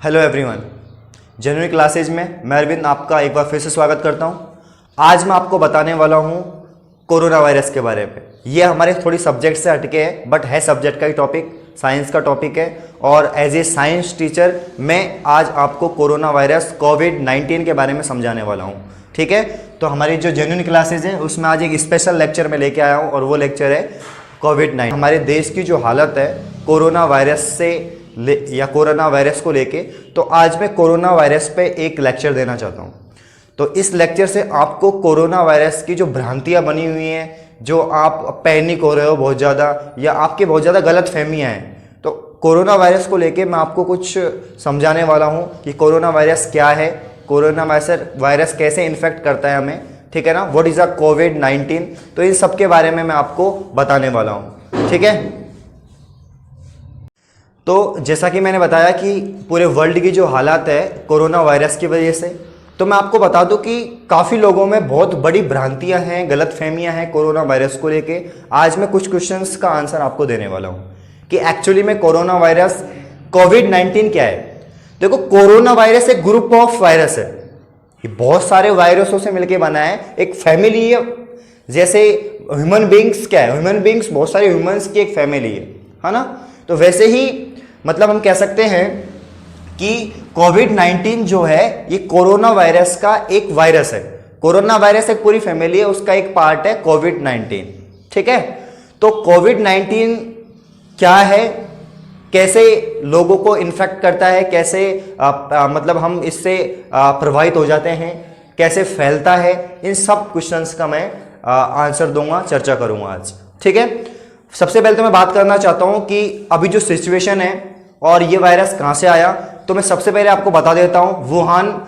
Hello everyone, genuine classes में मैं अरविंद आपका एक बार फिर से स्वागत करता हूं। आज मैं आपको बताने वाला हूं कोरोना वायरस के बारे में। ये हमारे थोड़ी सब्जेक्ट से हटके है, बट है सब्जेक्ट का ही टॉपिक, साइंस का टॉपिक है। और एज ए साइंस टीचर मैं आज आपको कोरोना वायरस कोविड-19 के बारे में समझाने वाला हूँ। ठीक है, तो हमारी जो जेन्युइन क्लासेज है उसमें आज एक स्पेशल लेक्चर में लेके आया हूँ और वो लेक्चर है कोविड-19। हमारे देश की जो हालत है कोरोना वायरस से या कोरोना वायरस को लेके, तो आज मैं कोरोना वायरस पे एक लेक्चर देना चाहता हूँ। तो इस लेक्चर से आपको कोरोना वायरस की जो भ्रांतियाँ बनी हुई हैं, जो आप पैनिक हो रहे हो बहुत ज़्यादा, या आपकी बहुत ज़्यादा गलत फहमियाँ हैं, तो कोरोना वायरस को लेके मैं आपको कुछ समझाने वाला हूँ कि कोरोना वायरस क्या है, कोरोना वायरस कैसे इन्फेक्ट करता है हमें, ठीक है ना, व्हाट इज़ अ कोविड-19। तो इन सब के बारे में मैं आपको बताने वाला हूँ। ठीक है, तो जैसा कि मैंने बताया कि पूरे वर्ल्ड की जो हालात है कोरोना वायरस की वजह से, तो मैं आपको बता दूं कि काफ़ी लोगों में बहुत बड़ी भ्रांतियां हैं, गलतफहमियां हैं कोरोना वायरस को लेके। आज मैं कुछ क्वेश्चंस का आंसर आपको देने वाला हूं कि एक्चुअली में कोरोना वायरस कोविड-19 क्या है। देखो, कोरोना वायरस एक ग्रुप ऑफ वायरस है, ये बहुत सारे वायरसों से मिलकर बना है, एक फैमिली है। जैसे ह्यूमन बींग्स क्या है, ह्यूमन बींग्स बहुत सारे ह्यूमंस की एक फैमिली है ना। तो वैसे ही मतलब हम कह सकते हैं कि कोविड-19 जो है ये कोरोना वायरस का एक वायरस है। कोरोना वायरस एक पूरी फैमिली है, उसका एक पार्ट है कोविड-19। ठीक है, तो कोविड-19 क्या है, कैसे लोगों को इन्फेक्ट करता है, कैसे मतलब हम इससे प्रभावित हो जाते हैं, कैसे फैलता है, इन सब क्वेश्चंस का मैं आंसर दूंगा, चर्चा करूंगा आज। ठीक है, सबसे पहले तो मैं बात करना चाहता हूं कि अभी जो सिचुएशन है और ये वायरस कहां से आया, तो मैं सबसे पहले आपको बता देता हूं। वुहान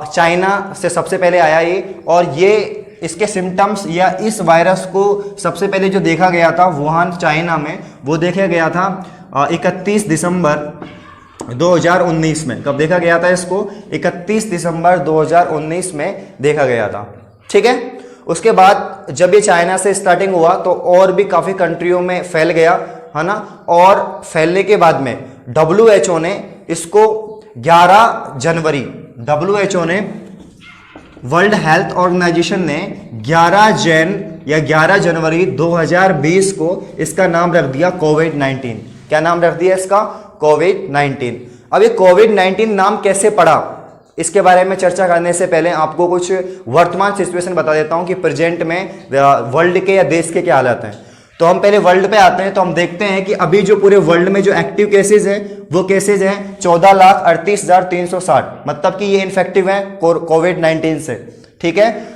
चाइना से सबसे पहले आया ये, और ये इसके सिम्टम्स या इस वायरस को सबसे पहले जो देखा गया था वुहान चाइना में, वो देखा गया था 31 दिसंबर 2019 में। कब देखा गया था इसको? 31 दिसंबर 2019 में देखा गया था। ठीक है, उसके बाद जब ये चाइना से स्टार्टिंग हुआ तो और भी काफ़ी कंट्रियों में फैल गया, है ना। और फैलने के बाद में WHO ने इसको 11 जनवरी, WHO ने, वर्ल्ड हेल्थ ऑर्गेनाइजेशन ने 11 जनवरी 2020 को इसका नाम रख दिया कोविड-19। क्या नाम रख दिया इसका? कोविड-19। अब ये कोविड-19 नाम कैसे पड़ा, इसके बारे में चर्चा करने से पहले आपको कुछ वर्तमान सिचुएशन बता देता हूं कि प्रेजेंट में वर्ल्ड के या देश के क्या हालात हैं। तो हम पहले वर्ल्ड पे आते हैं, तो हम देखते हैं कि अभी जो पूरे वर्ल्ड में जो एक्टिव केसेज हैं वो केसेज हैं 14,38,360, मतलब कि ये इन्फेक्टिव हैं कोविड-19 से। ठीक है,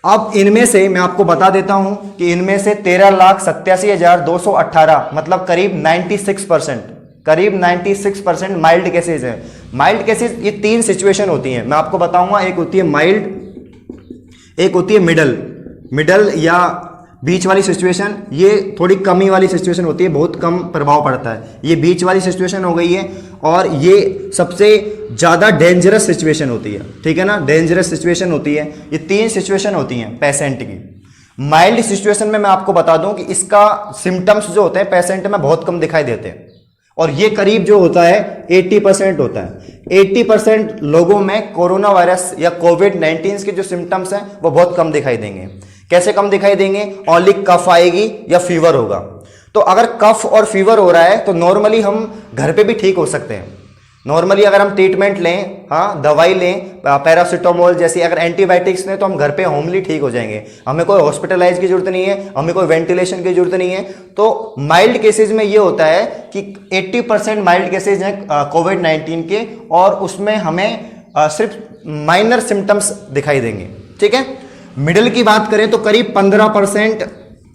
अब इनमें से मैं आपको बता देता हूं कि इनमें से 13,87,218, मतलब करीब 96% माइल्ड केसेज हैं। माइल्ड केसेज ये 3 सिचुएशन होती हैं, मैं आपको बताऊंगा। एक होती है माइल्ड, एक होती है मिडल या बीच वाली सिचुएशन, ये थोड़ी कमी वाली सिचुएशन होती है, बहुत कम प्रभाव पड़ता है। ये बीच वाली सिचुएशन हो गई है, और ये सबसे ज़्यादा डेंजरस सिचुएशन होती है। ठीक है ना, डेंजरस सिचुएशन होती है। ये 3 सिचुएशन होती हैं पेशेंट की। माइल्ड सिचुएशन में मैं आपको बता दूं कि इसका सिम्टम्स जो होते हैं पेशेंट में बहुत कम दिखाई देते हैं, और ये करीब जो होता है 80% होता है। 80% लोगों में कोरोना वायरस या कोविड-19 के जो सिम्टम्स हैं वो बहुत कम दिखाई देंगे। कैसे कम दिखाई देंगे? ओनली कफ आएगी या फीवर होगा। तो अगर कफ और फीवर हो रहा है तो नॉर्मली हम घर पे भी ठीक हो सकते हैं। नॉर्मली अगर हम ट्रीटमेंट लें, हाँ, दवाई लें, पैरासीटामोल जैसी अगर एंटीबायोटिक्स लें, तो हम घर पे होमली ठीक हो जाएंगे। हमें कोई हॉस्पिटलाइज की जरूरत नहीं है, हमें कोई वेंटिलेशन की जरूरत नहीं है। तो माइल्ड केसेज में ये होता है कि 80% माइल्ड केसेज हैं कोविड-19 के, और उसमें हमें सिर्फ माइनर सिम्टम्स दिखाई देंगे। ठीक है, मिडिल की बात करें तो करीब 15%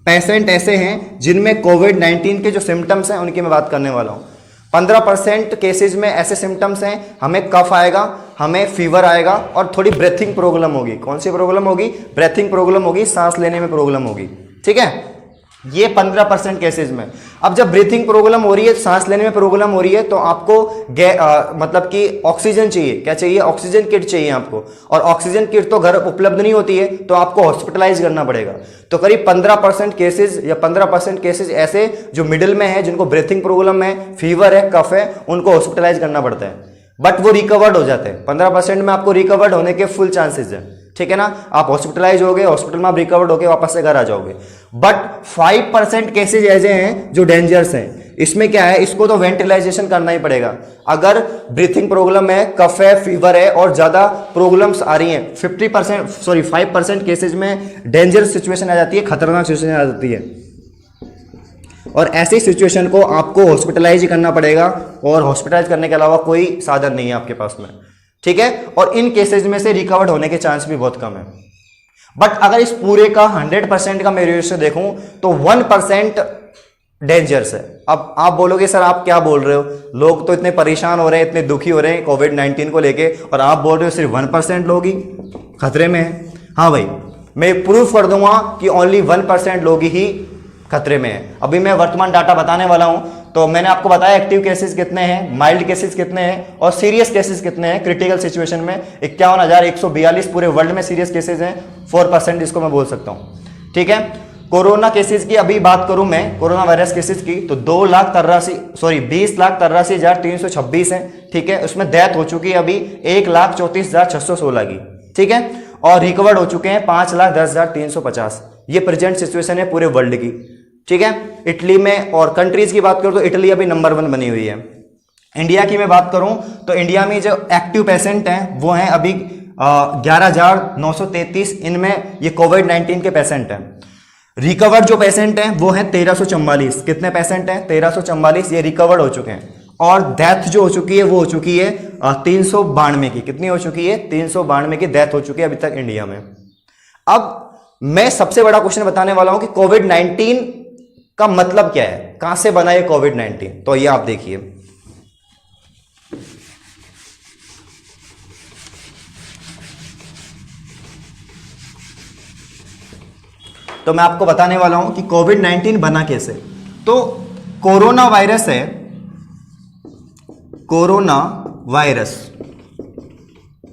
पेशेंट ऐसे हैं जिनमें कोविड-19 के जो सिम्टम्स हैं उनकी मैं बात करने वाला हूँ। 15% केसेज में ऐसे सिम्टम्स हैं, हमें कफ आएगा, हमें फीवर आएगा, और थोड़ी ब्रेथिंग प्रॉब्लम होगी। कौन सी प्रॉब्लम होगी? ब्रेथिंग प्रॉब्लम होगी, सांस लेने में प्रॉब्लम होगी। ठीक है, ये 15% केसेज में। अब जब ब्रीथिंग प्रॉब्लम हो रही है, सांस लेने में प्रॉब्लम हो रही है, तो आपको मतलब कि ऑक्सीजन चाहिए। क्या चाहिए? ऑक्सीजन किट चाहिए आपको, और ऑक्सीजन किट तो घर उपलब्ध नहीं होती है, तो आपको हॉस्पिटलाइज करना पड़ेगा। तो करीब 15% केसेज या 15% केसेज ऐसे जो मिडिल में है, जिनको ब्रीथिंग प्रॉब्लम है, फीवर है, कफ है, उनको हॉस्पिटलाइज करना पड़ता है। बट वो रिकवर्ड हो जाते हैं। 15% में आपको रिकवर्ड होने के फुल चांसेस है, ठीक है ना। आप हॉस्पिटलाइज हो गए, हॉस्पिटल में आप रिकवर्ड होके वापस से घर आ जाओगे। बट 5% केसेज ऐसे हैं जो डेंजरस हैं। इसमें क्या है, इसको तो वेंटिलाइजेशन करना ही पड़ेगा। अगर ब्रीथिंग प्रॉब्लम है, कफ है, फीवर है और ज्यादा प्रॉब्लम्स आ रही हैं, 5% केसेज में डेंजरस सिचुएशन आ जाती है, खतरनाक सिचुएशन आ जाती है। और ऐसी सिचुएशन को आपको हॉस्पिटलाइज ही करना पड़ेगा, और हॉस्पिटलाइज करने के अलावा कोई साधन नहीं है आपके पास में, ठीक है। और इन केसेज में से रिकवर्ड होने के चांस भी बहुत कम है। बट अगर इस पूरे का 100% का मैं रेशियो देखूं तो 1% डेंजरस है। अब आप बोलोगे सर आप क्या बोल रहे हो, लोग तो इतने परेशान हो रहे हैं, इतने दुखी हो रहे हैं कोविड-19 को लेके, और आप बोल रहे हो सिर्फ 1% लोग ही खतरे में है। हाँ भाई, मैं प्रूफ कर दूंगा कि ओनली 1% लोग ही खतरे में है। अभी मैं वर्तमान डाटा बताने वाला हूं। तो मैंने आपको बताया एक्टिव केसेस कितने हैं, माइल्ड केसेस कितने हैं और सीरियस केसेस कितने हैं। क्रिटिकल सिचुएशन में 51,142 पूरे वर्ल्ड में सीरियस केसेस हैं, 4% इसको मैं बोल सकता हूं, ठीक है। कोरोना केसेस की अभी बात करूं मैं, कोरोना वायरस केसेस की, तो 20,83,326 है, ठीक है। उसमें डेथ हो चुकी है अभी 1,34,616 की, ठीक है। और रिकवर्ड हो चुके हैं 5,10,350। ये प्रेजेंट सिचुएशन है पूरे वर्ल्ड की, ठीक है। इटली में और कंट्रीज की बात करूं तो इटली अभी नंबर 1 बनी हुई है। इंडिया की मैं बात करूं तो इंडिया में जो एक्टिव पेशेंट हैं वो हैं अभी 11,933। इनमें ये कोविड-19 के पेशेंट हैं। रिकवर्ड जो पेशेंट हैं वो हैं 1,344। कितने पेशेंट हैं? 1,344 ये रिकवर्ड हो चुके हैं। और डेथ जो हो चुकी है वो हो चुकी है 392 की। कितनी हो चुकी है? 392 की डेथ हो चुकी है अभी तक इंडिया में। अब मैं सबसे बड़ा क्वेश्चन बताने वाला हूं कि कोविड-19 का मतलब क्या है, कहां से बना है कोविड-19। तो ये आप देखिए, तो मैं आपको बताने वाला हूं कि कोविड-19 बना कैसे। तो कोरोना वायरस है, कोरोना वायरस,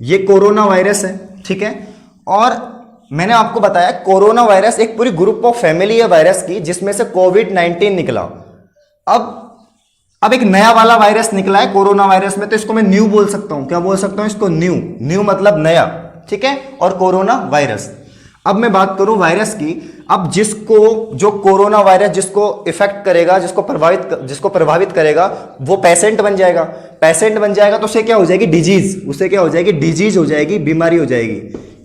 ये कोरोना वायरस है, ठीक है। और मैंने आपको बताया कोरोना वायरस एक पूरी ग्रुप ऑफ फैमिली है वायरस की, जिसमें से कोविड-19 निकला। अब एक नया वाला वायरस निकला है कोरोना वायरस में, तो इसको मैं न्यू बोल सकता हूं। क्या बोल सकता हूं इसको? न्यू मतलब नया, ठीक है। और कोरोना वायरस। अब मैं बात करूं वायरस की। अब जो कोरोना वायरस जिसको इफेक्ट करेगा, जिसको प्रभावित करेगा, वो पेशेंट बन जाएगा। पेशेंट बन जाएगा तो उसे क्या हो जाएगी? डिजीज। उसे क्या हो जाएगी? डिजीज हो जाएगी, बीमारी हो जाएगी।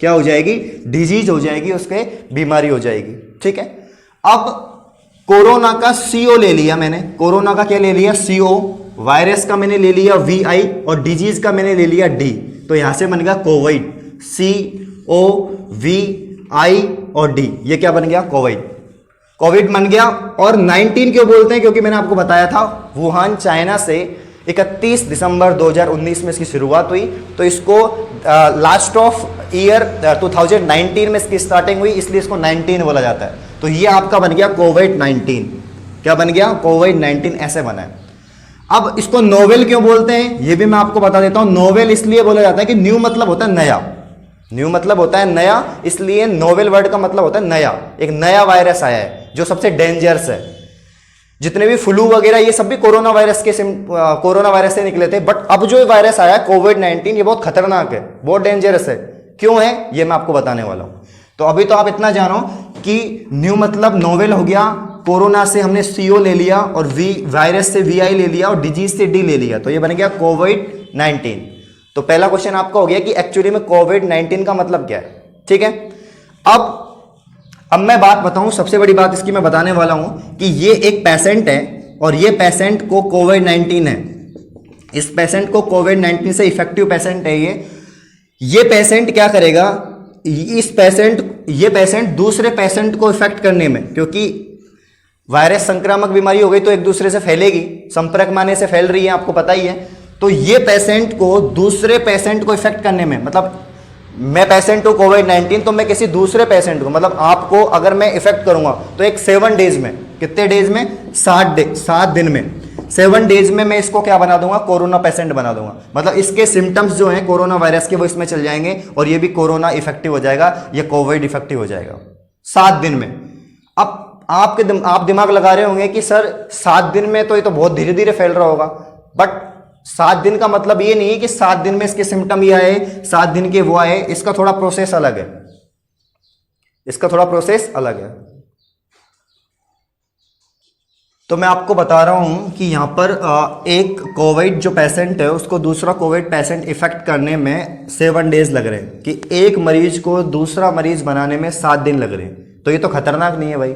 क्या हो जाएगी? डिजीज हो जाएगी, उसके बीमारी हो जाएगी, ठीक है। अब कोरोना का CO ले लिया मैंने। कोरोना का क्या ले लिया? CO। वायरस का मैंने ले लिया VI और डिजीज का मैंने ले लिया D। तो यहां से बन गया कोविड, COVI और D। ये क्या बन गया? कोविड बन गया। और 19 क्यों बोलते हैं? क्योंकि मैंने आपको बताया था वुहान चाइना से 31 दिसंबर 2019 में इसकी शुरुआत हुई। तो इसको लास्ट ऑफ ईयर 2019 में इसकी स्टार्टिंग हुई, इसलिए इसको 19 बोला जाता है। तो ये आपका बन गया कोविड-19। क्या बन गया? कोविड-19 ऐसे बना है। अब इसको नोवेल क्यों बोलते हैं ये भी मैं आपको बता देता हूं। नोवेल इसलिए बोला जाता है कि न्यू मतलब होता है नया, न्यू मतलब होता है नया, इसलिए नोवेल वर्ड का मतलब होता है नया। एक नया वायरस आया है जो सबसे डेंजरस है। जितने भी फ्लू वगैरह ये सब भी कोरोना वायरस से निकले थे। बट अब जो वायरस आया कोविड-19 ये बहुत खतरनाक है, बहुत डेंजरस है। क्यों है ये मैं आपको बताने वाला हूं। तो अभी तो आप इतना जानो कि न्यू मतलब नोवेल हो गया, कोरोना से हमने CO ले लिया और वायरस से VI ले लिया और डिजीज से D ले लिया, तो ये बन गया कोविड-19। तो पहला क्वेश्चन आपका हो गया कि एक्चुअली में कोविड-19 का मतलब क्या है, ठीक है। अब मैं बात बताऊं, सबसे बड़ी बात इसकी मैं बताने वाला हूं कि ये एक पेशेंट है और ये पेशेंट को कोविड-19 है। इस पेशेंट को कोविड-19 से इफेक्टिव पेशेंट है ये पेशेंट क्या करेगा? ये पेशेंट दूसरे पेशेंट को इफेक्ट करने में, क्योंकि वायरस संक्रामक बीमारी हो गई तो एक दूसरे से फैलेगी, संपर्क में आने से फैल रही है, आपको पता ही है। तो ये पेशेंट को दूसरे पेशेंट को इफेक्ट करने में, मतलब मैं पेशेंट हूं कोविड-19 तो मैं किसी दूसरे पेशेंट को, मतलब आपको अगर मैं इफेक्ट करूंगा तो एक 7 डेज में, कितने डेज में? 7 दिन में, 7 डेज में मैं इसको क्या बना दूंगा? कोरोना पेशेंट बना दूंगा। मतलब इसके सिम्टम्स जो हैं कोरोना वायरस के वो इसमें चल जाएंगे और ये भी कोरोना इफेक्टिव हो जाएगा, ये कोविड इफेक्टिव हो जाएगा 7 दिन में। अब आप दिमाग लगा रहे होंगे कि सर 7 दिन में तो ये तो बहुत धीरे धीरे फैल रहा होगा, बट 7 दिन का मतलब ये नहीं है कि 7 दिन में इसके सिम्टम ये आए, 7 दिन के वो आए, इसका थोड़ा प्रोसेस अलग है, इसका थोड़ा प्रोसेस अलग है। तो मैं आपको बता रहा हूं कि यहां पर एक कोविड जो पेशेंट है उसको दूसरा कोविड पेशेंट इफेक्ट करने में 7 डेज लग रहे हैं, कि एक मरीज को दूसरा मरीज बनाने में 7 दिन लग रहे हैं। तो ये तो खतरनाक नहीं है भाई,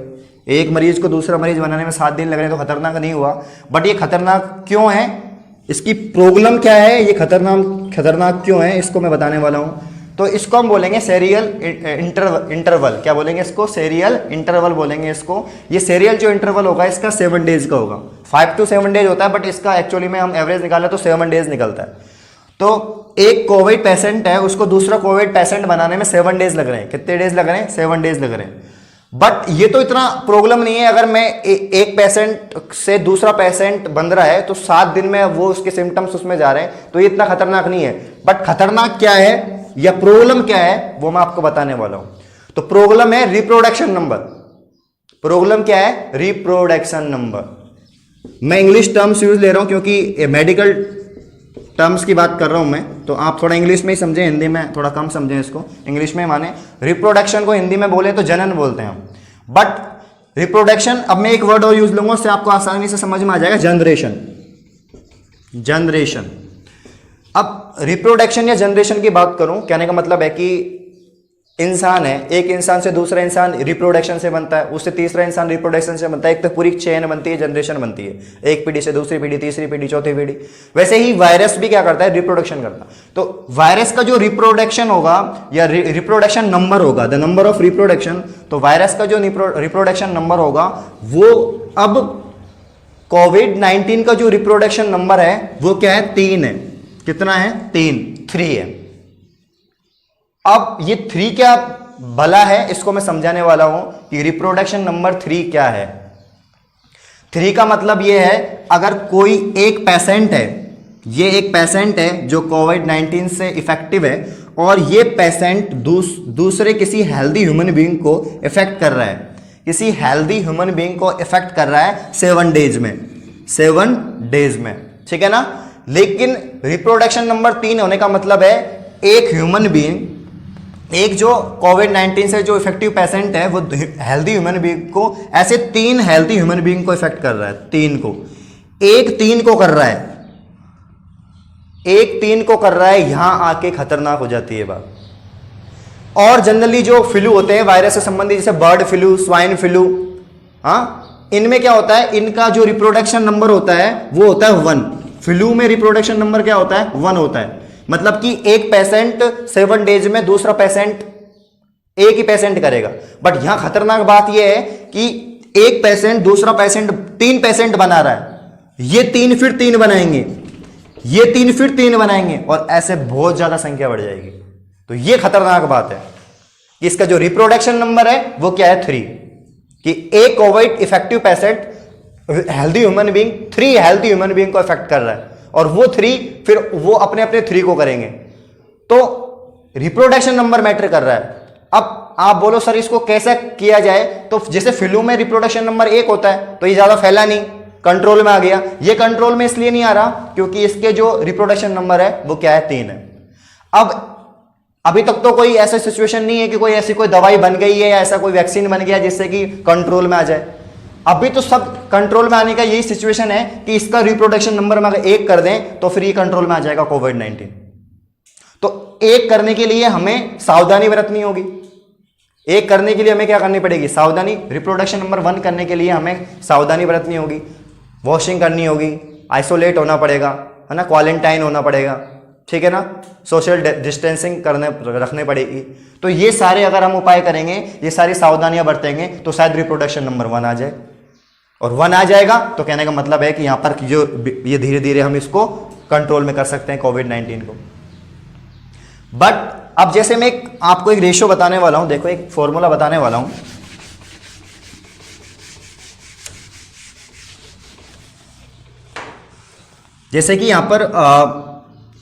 एक मरीज को दूसरा मरीज बनाने में 7 दिन लग रहे हैं तो खतरनाक नहीं हुआ। बट ये खतरनाक क्यों है, इसकी प्रॉब्लम क्या है, ये खतरनाक क्यों है, इसको मैं बताने वाला हूं। तो इसको हम बोलेंगे सीरियल इंटरवल, क्या बोलेंगे इसको, सीरियल इंटरवल बोलेंगे इसको। ये सीरियल जो इंटरवल होगा इसका 7 डेज का होगा, 5 to 7 डेज होता है, बट इसका एक्चुअली में हम एवरेज निकालें तो 7 डेज निकलता है। तो एक कोविड पेशेंट है, उसको दूसरा कोविड पेशेंट बनाने में 7 डेज लग रहे हैं। कितने डेज लग रहे हैं, 7 डेज लग रहे हैं। बट ये तो इतना प्रॉब्लम नहीं है, अगर मैं एक पेशेंट से दूसरा पेशेंट बन रहा है तो 7 दिन में वो उसके सिम्टम्स उसमें जा रहे हैं, तो ये इतना खतरनाक नहीं है। बट खतरनाक क्या है या प्रॉब्लम क्या है वो मैं आपको बताने वाला हूं। तो प्रॉब्लम है रिप्रोडक्शन नंबर। प्रॉब्लम क्या है, रिप्रोडक्शन नंबर। मैं इंग्लिश टर्म्स यूज ले रहा हूं क्योंकि मेडिकल टर्म्स की बात कर रहा हूं मैं, तो आप थोड़ा इंग्लिश में ही समझें, हिंदी में थोड़ा कम समझें इसको। इंग्लिश में माने रिप्रोडक्शन को हिंदी में बोले तो जनन बोलते हैं हम, बट रिप्रोडक्शन, अब मैं एक वर्ड और यूज लूंगा उससे आपको आसानी से समझ में आ जाएगा, जनरेशन। जनरेशन, अब रिप्रोडक्शन या जनरेशन की बात करूं, कहने का मतलब है कि इंसान है, एक इंसान से दूसरा इंसान रिप्रोडक्शन से बनता है, उससे तीसरा इंसान रिप्रोडक्शन से बनता है, एक तो पूरी चेन बनती है, जनरेशन बनती है, एक पीढ़ी से दूसरी पीढ़ी, तीसरी पीढ़ी, चौथी पीढ़ी। वैसे ही वायरस भी क्या करता है, रिप्रोडक्शन करता है। तो वायरस का जो रिप्रोडक्शन होगा या रिप्रोडक्शन नंबर होगा, द नंबर ऑफ रिप्रोडक्शन, तो वायरस का जो रिप्रोडक्शन नंबर होगा वो, अब कोविड-19 का जो रिप्रोडक्शन नंबर है वो क्या है, 3 है। कितना है, 3 है। अब ये 3 क्या भला है, इसको मैं समझाने वाला हूं कि रिप्रोडक्शन नंबर 3 क्या है। 3 का मतलब ये है, अगर कोई एक पेशेंट है, ये एक पेशेंट है जो कोविड-19 से इफेक्टिव है, और ये पेशेंट दूसरे किसी हेल्दी ह्यूमन बीइंग को इफेक्ट कर रहा है, किसी हेल्दी ह्यूमन बीइंग को इफेक्ट कर रहा है 7 डेज में, 7 डेज में, ठीक है ना। लेकिन रिप्रोडक्शन नंबर 3 होने का मतलब है एक ह्यूमन बीइंग, एक जो कोविड-19 से जो इफेक्टिव पेशेंट है वो हेल्दी ह्यूमन बीइंग को, ऐसे 3 हेल्दी ह्यूमन बीइंग को इफेक्ट कर रहा है, 3 को, एक 3 को कर रहा है, एक 3 को कर रहा है, यहां आके खतरनाक हो जाती है बात। और जनरली जो फ्लू होते हैं वायरस से संबंधित, जैसे बर्ड फ्लू, स्वाइन फ्लू, हाँ, इनमें क्या होता है, इनका जो रिप्रोडक्शन नंबर होता है वो होता है 1। फ्लू में रिप्रोडक्शन नंबर क्या होता है, 1 होता है। मतलब कि एक पेशेंट 7 डेज में दूसरा पेशेंट, एक ही पेशेंट करेगा। बट यहां खतरनाक बात यह है कि एक पेशेंट दूसरा पेशेंट, 3 पेशेंट बना रहा है, ये 3 फिर 3 बनाएंगे, ये 3 फिर 3 बनाएंगे, और ऐसे बहुत ज्यादा संख्या बढ़ जाएगी। तो ये खतरनाक बात है कि इसका जो रिप्रोडक्शन नंबर है वो क्या है, 3, कि एक Covid effective patient healthy human being 3 healthy human being को इफेक्ट कर रहा है, और वो 3 फिर वो अपने अपने 3 को करेंगे। तो रिप्रोडक्शन नंबर मैटर कर रहा है। अब आप बोलो सर इसको कैसे किया जाए, तो जैसे फ्लू में रिप्रोडक्शन नंबर 1 होता है तो ये ज्यादा फैला नहीं, कंट्रोल में आ गया। ये कंट्रोल में इसलिए नहीं आ रहा क्योंकि इसके जो रिप्रोडक्शन नंबर है वो क्या है, 3 है। अब अभी तक तो कोई ऐसा सिचुएशन नहीं है कि कोई ऐसी कोई दवाई बन गई है या ऐसा कोई वैक्सीन बन गया जिससे कि कंट्रोल में आ जाए। अभी तो सब कंट्रोल में आने का यही सिचुएशन है कि इसका रिप्रोडक्शन नंबर में अगर 1 कर दें तो फिर ये कंट्रोल में आ जाएगा कोविड-19। तो 1 करने के लिए हमें सावधानी बरतनी होगी। 1 करने के लिए हमें क्या करनी पड़ेगी, सावधानी। रिप्रोडक्शन नंबर 1 करने के लिए हमें सावधानी बरतनी होगी, वॉशिंग करनी होगी, आइसोलेट होना पड़ेगा, है ना, क्वारंटाइन होना पड़ेगा, ठीक है ना, सोशल डिस्टेंसिंग रखने पड़ेगी। तो ये सारे अगर हम उपाय करेंगे, ये सारी सावधानियां बरतेंगे तो शायद रिप्रोडक्शन नंबर 1 आ जाए। और 1 आ जाएगा तो कहने का मतलब है कि यहां पर जो ये धीरे धीरे हम इसको कंट्रोल में कर सकते हैं कोविड-19 को। बट अब जैसे मैं आपको एक रेशियो बताने वाला हूं, देखो एक फॉर्मूला बताने वाला हूं। जैसे कि यहां पर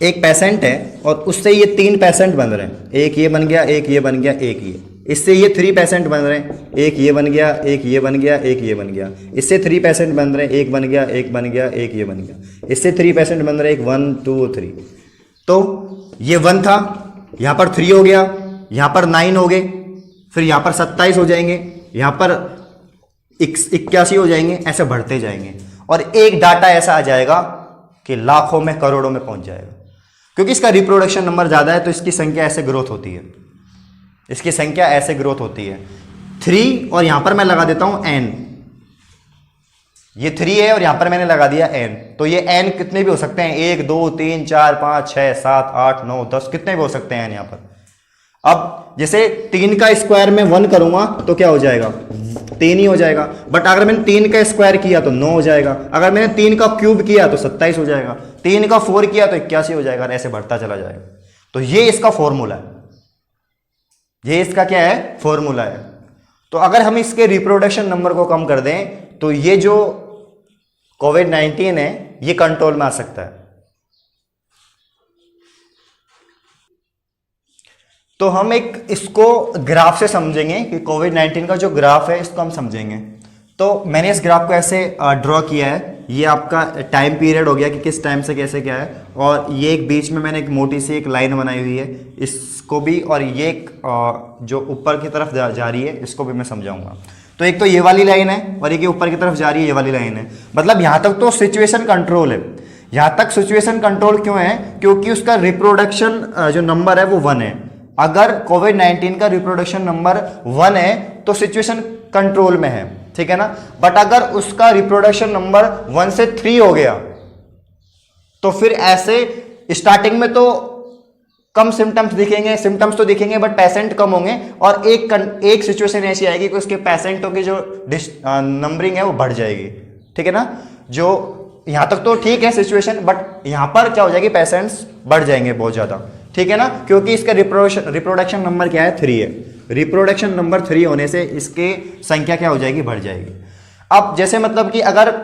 एक पेशेंट है और उससे ये 3 पेशेंट बन रहे हैं, एक ये बन गया, एक ये बन गया, एक ये, इससे ये 3 पेशेंट बन रहे हैं, एक ये बन गया, एक ये बन गया, एक ये बन गया। इससे 3 पेशेंट बन रहे हैं, एक बन गया, एक बन गया, एक ये बन गया। इससे 3 पेशेंट बन रहे हैं, 1 2 3। तो ये 1 था, यहाँ पर 3 हो गया, यहाँ पर 9 हो गए, फिर यहाँ पर 27 हो जाएंगे, यहाँ पर 81 हो जाएंगे, ऐसे बढ़ते जाएंगे। और एक डाटा ऐसा आ जाएगा कि लाखों में, करोड़ों में पहुंच जाएगा, क्योंकि इसका रिप्रोडक्शन नंबर ज़्यादा है, तो इसकी संख्या ऐसे ग्रोथ होती है, इसकी संख्या ऐसे ग्रोथ होती है। 3 और यहां पर मैं लगा देता हूं n, ये 3 है और यहां पर मैंने लगा दिया n, तो ये n कितने भी हो सकते हैं, 1 2 3 4 5 6 7 8 9 10, कितने भी हो सकते हैं यहां पर। अब जैसे 3 का स्क्वायर में 1 करूंगा तो क्या हो जाएगा, 3 ही हो जाएगा। बट अगर मैंने 3 का स्क्वायर किया तो 9 हो जाएगा, अगर मैंने 3 का क्यूब किया तो 27 हो जाएगा, 3 का 4 किया तो 81 हो जाएगा, ऐसे बढ़ता चला जाएगा। तो ये इसका फॉर्मूला है, ये इसका क्या है, फॉर्मूला है। तो अगर हम इसके रिप्रोडक्शन नंबर को कम कर दें तो ये जो कोविड-19 है ये कंट्रोल में आ सकता है। तो हम एक इसको ग्राफ से समझेंगे कि कोविड-19 का जो ग्राफ है इसको हम समझेंगे। तो मैंने इस ग्राफ को ऐसे ड्रॉ किया है, ये आपका टाइम पीरियड हो गया कि किस टाइम से कैसे क्या है, और ये एक बीच में मैंने एक मोटी सी एक लाइन बनाई हुई है इसको भी, और ये एक जो ऊपर की तरफ जा रही है इसको भी मैं समझाऊंगा। तो एक तो ये वाली लाइन है और एक ये ऊपर की तरफ जा रही है, ये वाली लाइन है। मतलब यहाँ तक तो सिचुएशन कंट्रोल है। यहाँ तक सिचुएशन कंट्रोल क्यों है, क्योंकि उसका रिप्रोडक्शन जो नंबर है वो 1 है। अगर कोविड-19 का रिप्रोडक्शन नंबर 1 है तो सिचुएशन कंट्रोल में है, ठीक है ना। बट अगर उसका रिप्रोडक्शन नंबर 1 से 3 हो गया तो फिर ऐसे स्टार्टिंग में तो कम सिम्टम्स दिखेंगे, सिम्टम्स तो दिखेंगे बट पेशेंट कम होंगे, और एक सिचुएशन ऐसी आएगी कि उसके पेशेंटों की जो नंबरिंग है वो बढ़ जाएगी, ठीक है ना। जो यहां तक तो ठीक है सिचुएशन, बट यहां पर क्या हो जाएगी, पेशेंट्स बढ़ जाएंगे बहुत ज्यादा, ठीक है ना, क्योंकि इसका रिप्रोडक्शन नंबर क्या है, 3 है। रिप्रोडक्शन नंबर 3 होने से इसकी संख्या क्या हो जाएगी, बढ़ जाएगी। अब जैसे मतलब कि अगर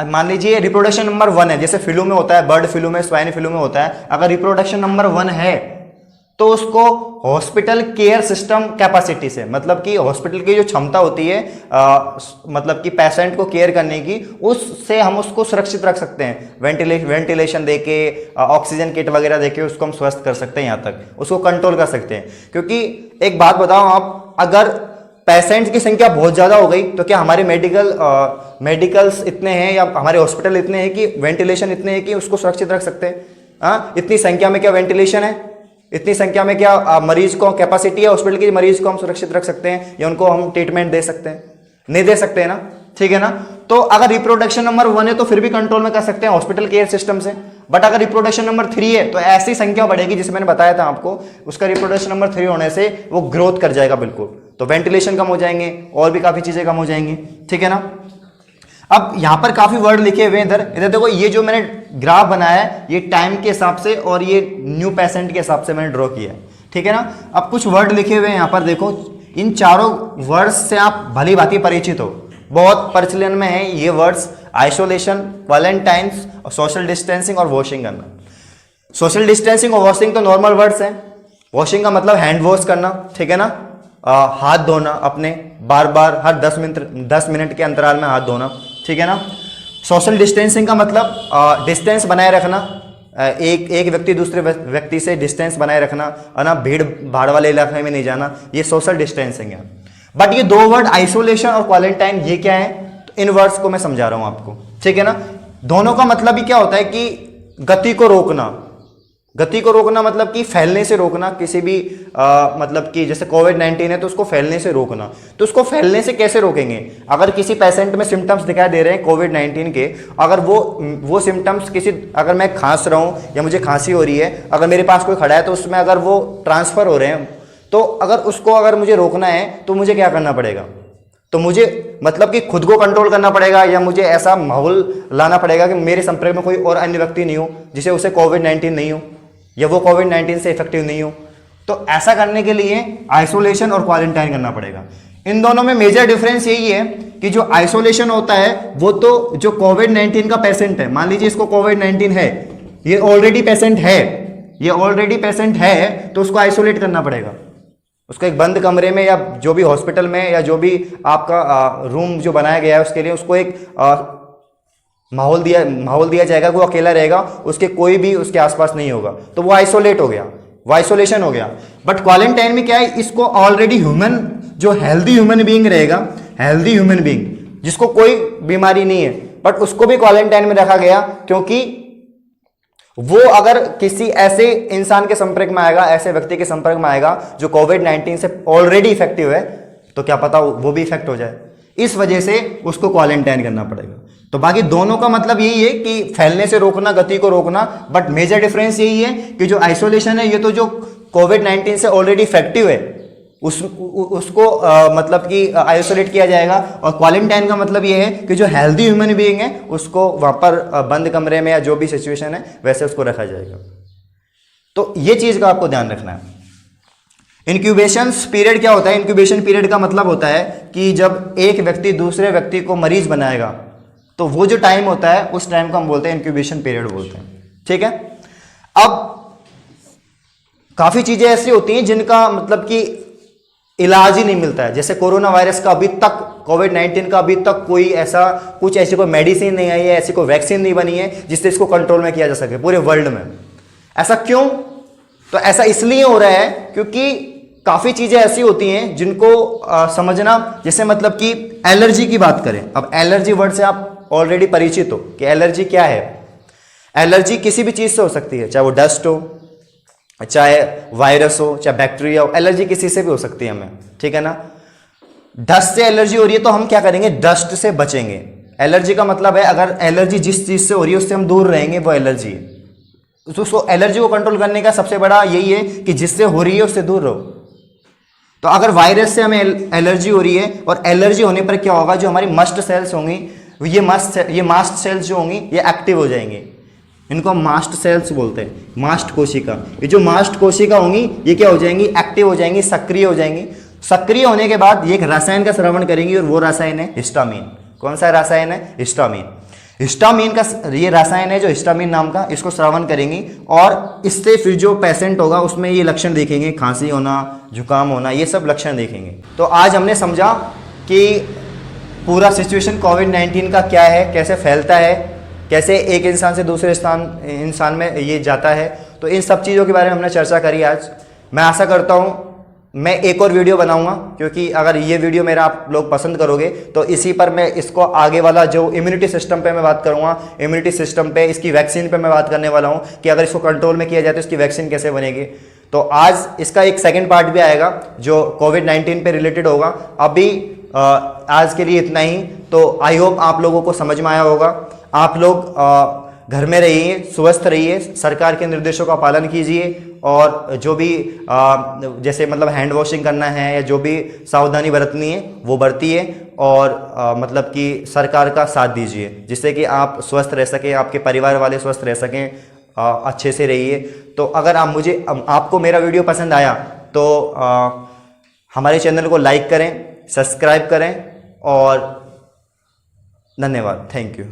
मान लीजिए रिप्रोडक्शन नंबर 1 है, जैसे फ्लू में होता है, बर्ड फ्लू में, स्वाइन फ्लू में होता है, अगर रिप्रोडक्शन नंबर 1 है तो उसको हॉस्पिटल केयर सिस्टम कैपेसिटी से, मतलब कि हॉस्पिटल की जो क्षमता होती है मतलब कि पेशेंट को केयर करने की, उससे हम उसको सुरक्षित रख सकते हैं। वेंटिलेशन देके, ऑक्सीजन किट वगैरह देके उसको हम स्वस्थ कर सकते हैं, यहाँ तक उसको कंट्रोल कर सकते हैं। क्योंकि एक बात बताओ आप, अगर पेशेंट्स की संख्या बहुत ज़्यादा हो गई तो क्या हमारे मेडिकल्स इतने हैं या हमारे हॉस्पिटल इतने हैं कि वेंटिलेशन इतने हैं कि उसको सुरक्षित रख सकते हैं? इतनी संख्या में क्या वेंटिलेशन है, इतनी संख्या में क्या मरीज को कैपेसिटी है हॉस्पिटल की, मरीज को हम सुरक्षित रख सकते हैं या उनको हम ट्रीटमेंट दे सकते हैं? नहीं दे सकते हैं ना, ठीक है ना। तो अगर रिप्रोडक्शन नंबर 1 है तो फिर भी कंट्रोल में कर सकते हैं हॉस्पिटल केयर सिस्टम से। बट अगर रिप्रोडक्शन नंबर 3 है तो ऐसी संख्या बढ़ेगी, जिसे मैंने बताया था आपको, उसका रिप्रोडक्शन नंबर 3 होने से वो ग्रोथ कर जाएगा बिल्कुल, तो वेंटिलेशन कम हो जाएंगे और भी काफी चीजें कम हो जाएंगी, ठीक है ना। अब यहां पर काफी वर्ड लिखे हुए हैं, इधर देखो, ये जो मैंने ग्राफ बनाया है ये टाइम के हिसाब से और ये न्यू पेशेंट के हिसाब से मैंने ड्रॉ किया है, ठीक है ना। अब कुछ वर्ड लिखे हुए हैं यहाँ पर देखो, इन चारों वर्ड्स से आप भली भांति परिचित हो, बहुत प्रचलन में है ये वर्ड्स, आइसोलेशन, क्वारंटाइन्स, सोशल डिस्टेंसिंग और वॉशिंग करना। सोशल डिस्टेंसिंग और वॉशिंग तो नॉर्मल वर्ड्स हैं। वॉशिंग का मतलब हैंड वॉश करना, ठीक है ना, हाथ धोना अपने बार बार हर 10 मिनट के अंतराल में हाथ धोना, ठीक है ना। सोशल डिस्टेंसिंग का मतलब डिस्टेंस बनाए रखना, एक व्यक्ति दूसरे व्यक्ति से डिस्टेंस बनाए रखना, है ना, भीड़ भाड़ वाले इलाके में नहीं जाना, ये सोशल डिस्टेंसिंग है। बट ये दो वर्ड आइसोलेशन और क्वारंटाइन ये क्या है, तो इन वर्ड्स को मैं समझा रहा हूं आपको, ठीक है ना। दोनों का मतलब ही क्या होता है कि गति को रोकना, गति को रोकना मतलब कि फैलने से रोकना, किसी भी मतलब कि जैसे कोविड-19 है तो उसको फैलने से रोकना। तो उसको फैलने से कैसे रोकेंगे, अगर किसी पेशेंट में सिम्टम्स दिखाई दे रहे हैं कोविड-19 के, अगर वो सिम्टम्स किसी, अगर मैं खांस रहा हूँ या मुझे खांसी हो रही है, अगर मेरे पास कोई खड़ा है तो उसमें अगर वो ट्रांसफर हो रहे हैं, तो अगर मुझे रोकना है तो मुझे क्या करना पड़ेगा, तो मुझे मतलब कि खुद को कंट्रोल करना पड़ेगा, या मुझे ऐसा माहौल लाना पड़ेगा कि मेरे संपर्क में कोई और अन्य व्यक्ति नहीं हो जिसे उसे कोविड-19 नहीं हो या वो कोविड-19 से इफेक्टिव नहीं हो। तो ऐसा करने के लिए आइसोलेशन और क्वारंटाइन करना पड़ेगा। इन दोनों में मेजर डिफरेंस यही है कि जो आइसोलेशन होता है वो तो जो कोविड-19 का पेशेंट है, मान लीजिए इसको कोविड-19 है, ये ऑलरेडी पेशेंट है तो उसको आइसोलेट करना पड़ेगा, उसको एक बंद कमरे में या जो भी हॉस्पिटल में या जो भी आपका रूम जो बनाया गया है उसके लिए उसको एक माहौल दिया जाएगा, वो अकेला रहेगा, उसके कोई भी उसके आसपास नहीं होगा, तो वो आइसोलेट हो गया, वो आइसोलेशन हो गया। बट क्वारंटाइन में क्या है, इसको ऑलरेडी ह्यूमन जो हेल्दी ह्यूमन बीइंग रहेगा, हेल्दी ह्यूमन बीइंग जिसको कोई बीमारी नहीं है, बट उसको भी क्वारंटाइन में रखा गया, क्योंकि वो अगर किसी ऐसे इंसान के संपर्क में आएगा, ऐसे व्यक्ति के संपर्क में आएगा जो कोविड-19 से ऑलरेडी इफेक्टिव है, तो क्या पता वो भी इफेक्ट हो जाए, इस वजह से उसको क्वारंटाइन करना पड़ेगा। तो बाकी दोनों का मतलब यही है कि फैलने से रोकना, गति को रोकना, बट मेजर डिफरेंस यही है कि जो आइसोलेशन है ये तो जो कोविड-19 से ऑलरेडी इफेक्टिव है उसको मतलब कि आइसोलेट किया जाएगा, और क्वारंटाइन का मतलब ये है कि जो हेल्दी ह्यूमन बीइंग है उसको वहां पर बंद कमरे में या जो भी सिचुएशन है वैसे उसको रखा जाएगा। तो ये चीज का आपको ध्यान रखना है। इंक्यूबेशन पीरियड क्या होता है? इंक्यूबेशन पीरियड का मतलब होता है कि जब एक व्यक्ति दूसरे व्यक्ति को मरीज बनाएगा तो वो जो टाइम होता है उस टाइम को हम बोलते हैं इंक्यूबेशन पीरियड बोलते हैं। ठीक है, अब काफी चीजें ऐसी होती हैं जिनका मतलब कि इलाज ही नहीं मिलता है, जैसे कोरोना वायरस का अभी तक, कोविड-19 का अभी तक कोई ऐसा ऐसी कोई मेडिसिन नहीं आई है, ऐसी कोई वैक्सीन नहीं बनी है जिससे इसको कंट्रोल में किया जा सके पूरे वर्ल्ड में। ऐसा क्यों? तो ऐसा इसलिए हो रहा है क्योंकि काफी चीजें ऐसी होती हैं जिनको समझना, जैसे मतलब कि एलर्जी की बात करें। अब एलर्जी वर्ड से आप ऑलरेडी परिचित हो कि एलर्जी क्या है। एलर्जी किसी भी चीज से हो सकती है, चाहे वो डस्ट हो, चाहे वायरस हो, चाहे बैक्टीरिया हो, एलर्जी किसी से भी हो सकती है हमें, ठीक है ना। डस्ट से एलर्जी हो रही है तो हम क्या करेंगे? डस्ट से बचेंगे। एलर्जी का मतलब है अगर एलर्जी जिस चीज से हो रही है उससे हम दूर रहेंगे, वो एलर्जी है। तो एलर्जी को कंट्रोल करने का सबसे बड़ा यही है कि जिससे हो रही है उससे दूर रहो। तो अगर वायरस से हमें एलर्जी हो रही है, और एलर्जी होने पर क्या होगा, जो हमारी मस्ट सेल्स होंगी, ये मास्ट सेल्स जो होंगी ये एक्टिव हो जाएंगी। इनको हम मास्ट सेल्स बोलते हैं, मास्ट कोशिका। ये जो मास्ट कोशिका होंगी ये क्या हो जाएंगी? एक्टिव हो जाएंगी, सक्रिय हो जाएंगी। सक्रिय होने के बाद ये एक रसायन का स्रावन करेंगी, और वो रसायन है हिस्टामिन। कौन सा रसायन है? हिस्टामिन। हिस्टामिन का ये रसायन है जो हिस्टामिन नाम का, इसको स्रावन करेंगी, और इससे फिर जो पेशेंट होगा उसमें ये लक्षण देखेंगे, खांसी होना, जुकाम होना, ये सब लक्षण देखेंगे। तो आज हमने समझा कि पूरा सिचुएशन कोविड-19 का क्या है, कैसे फैलता है, कैसे एक इंसान से दूसरे इंसान में ये जाता है। तो इन सब चीज़ों के बारे में हमने चर्चा करी आज। मैं आशा करता हूँ मैं एक और वीडियो बनाऊंगा, क्योंकि अगर ये वीडियो मेरा आप लोग पसंद करोगे तो इसी पर मैं इसको आगे वाला जो इम्यूनिटी सिस्टम पे मैं बात करूंगा, इम्यूनिटी सिस्टम पे, इसकी वैक्सीन पे मैं बात करने वाला हूं कि अगर इसको कंट्रोल में किया जाए तो इसकी वैक्सीन कैसे बनेगी। तो आज इसका एक सेकंड पार्ट भी आएगा जो कोविड-19 पे रिलेटेड होगा। अभी आज के लिए इतना ही। तो आई होप आप लोगों को समझ में आया होगा। आप लोग घर में रहिए, स्वस्थ रहिए, सरकार के निर्देशों का पालन कीजिए, और जो भी जैसे मतलब हैंड वॉशिंग करना है या जो भी सावधानी बरतनी है वो बरतिए, और मतलब कि सरकार का साथ दीजिए जिससे कि आप स्वस्थ रह सकें, आपके परिवार वाले स्वस्थ रह सकें, अच्छे से रहिए। तो अगर आपको मेरा वीडियो पसंद आया तो हमारे चैनल को लाइक करें, सब्सक्राइब करें, और धन्यवाद। Thank you.